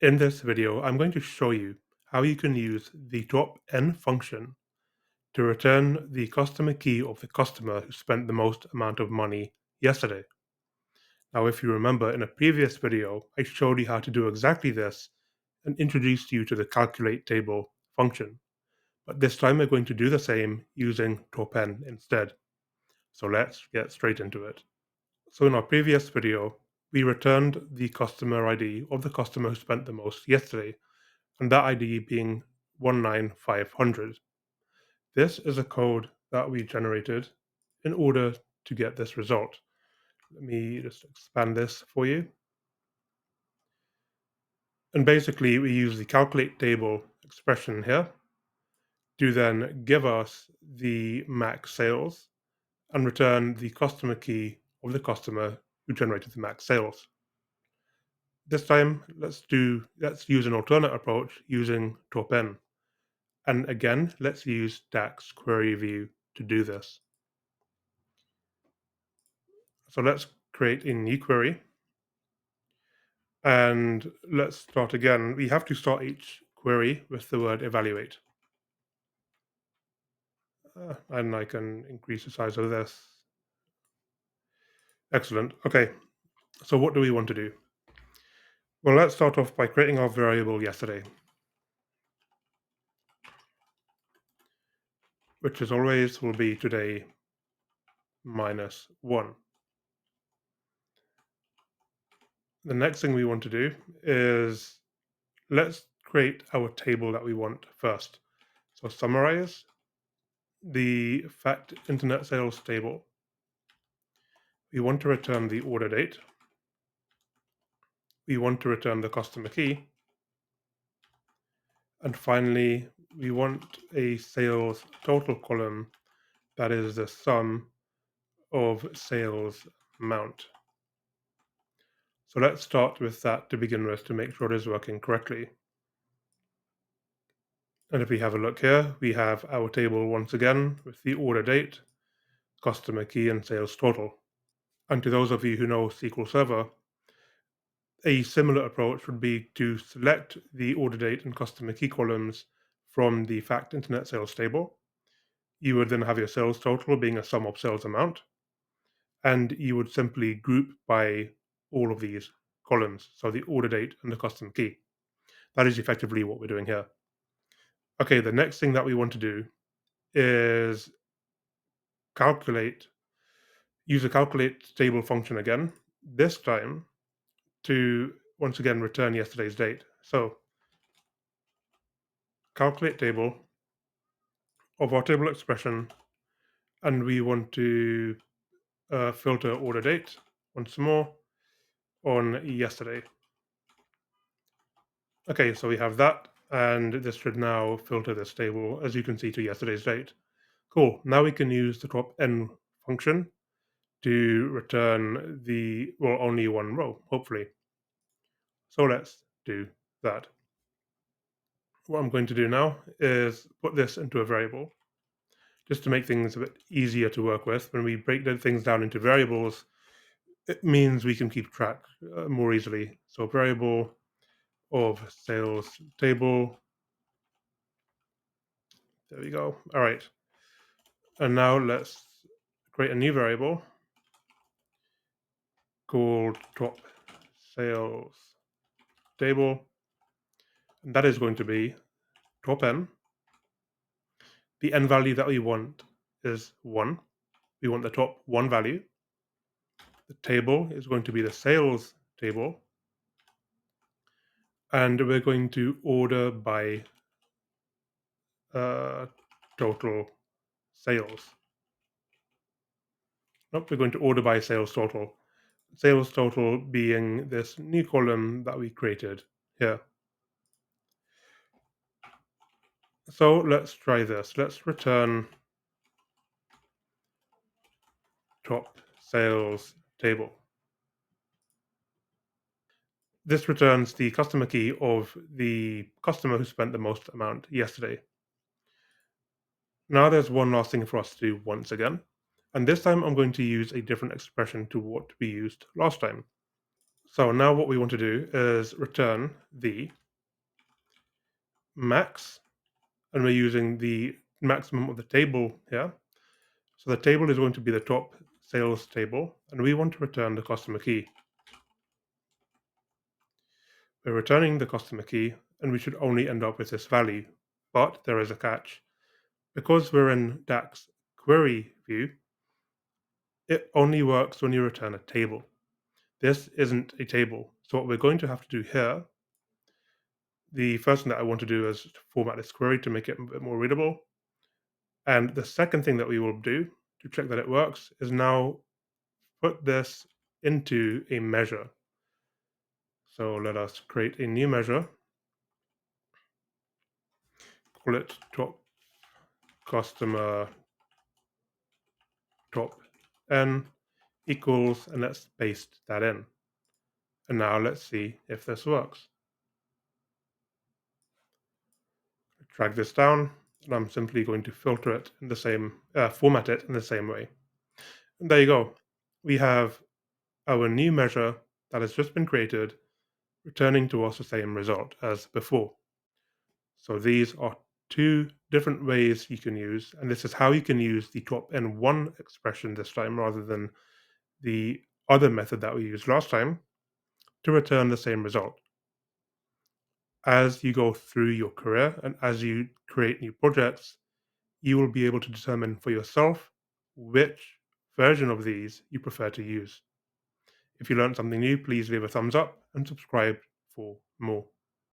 In this video, I'm going to show you how you can use the TopN function to return the customer key of the customer who spent the most amount of money yesterday. Now, if you remember in a previous video, I showed you how to do exactly this and introduced you to the calculate table function. But this time we're going to do the same using TopN instead. So let's get straight into it. So in our previous video, we returned the customer ID of the customer who spent the most yesterday, and that ID being 19500. This is a code that we generated in order to get this result. Let me just expand this for you. And basically, we use the calculate table expression here to then give us the max sales and return the customer key of the customer who generated the max sales. This time, let's use an alternate approach using TopN. And again, let's use DAX query view to do this. So let's create a new query and let's start again. We have to start each query with the word evaluate. And I can increase the size of this. Excellent. Okay, so what do we want to do? Well, let's start off by creating our variable yesterday, which as always will be today minus 1. The next thing we want to do is let's create our table that we want first. So summarize the fact internet sales table. We want to return the order date. We want to return the customer key. And finally, we want a sales total column that is the sum of sales amount. So let's start with that to begin with to make sure it is working correctly. And if we have a look here, we have our table once again with the order date, customer key, and sales total. And to those of you who know SQL Server, a similar approach would be to select the order date and customer key columns from the fact internet sales table. You would then have your sales total being a sum of sales amount, and you would simply group by all of these columns, so the order date and the customer key. That is effectively what we're doing here. Okay, the next thing that we want to do is use the calculate table function again, this time to once again return yesterday's date. So calculate table of our table expression, and we want to filter order date once more on yesterday. Okay, so we have that, and this should now filter this table, as you can see, to yesterday's date. Cool. Now we can use the TopN function to return only one row, hopefully. So let's do that. What I'm going to do now is put this into a variable, just to make things a bit easier to work with. When we break things down into variables, it means we can keep track more easily. So variable of sales table. There we go. All right. And now let's create a new variable called top sales table. And that is going to be top n. The n value that we want is 1. We want the top 1 value. The table is going to be the sales table. And we're going to order by total sales. Nope, we're going to order by sales total. Sales total being this new column that we created here. So let's try this. Let's return top sales table. This returns the customer key of the customer who spent the most amount yesterday. Now there's one last thing for us to do once again, and this time I'm going to use a different expression to what we used last time. So now what we want to do is return the max, and we're using the maximum of the table here. So the table is going to be the top sales table, and we want to return the customer key. We're returning the customer key, and we should only end up with this value. But there is a catch. Because we're in DAX query view, it only works when you return a table. This isn't a table. So what we're going to have to do here, the first thing that I want to do is to format this query to make it a bit more readable. And the second thing that we will do to check that it works is now put this into a measure. So let us create a new measure, call it top customer top n equals, and let's paste that in. And now let's see if this works. Drag this down, and I'm simply going to filter it in the same, format it in the same way. And there you go. We have our new measure that has just been created, returning to us the same result as before. So these are two different ways you can use, and this is how you can use the top N1 expression this time rather than the other method that we used last time to return the same result. As you go through your career and as you create new projects, you will be able to determine for yourself which version of these you prefer to use. If you learned something new, please leave a thumbs up and subscribe for more.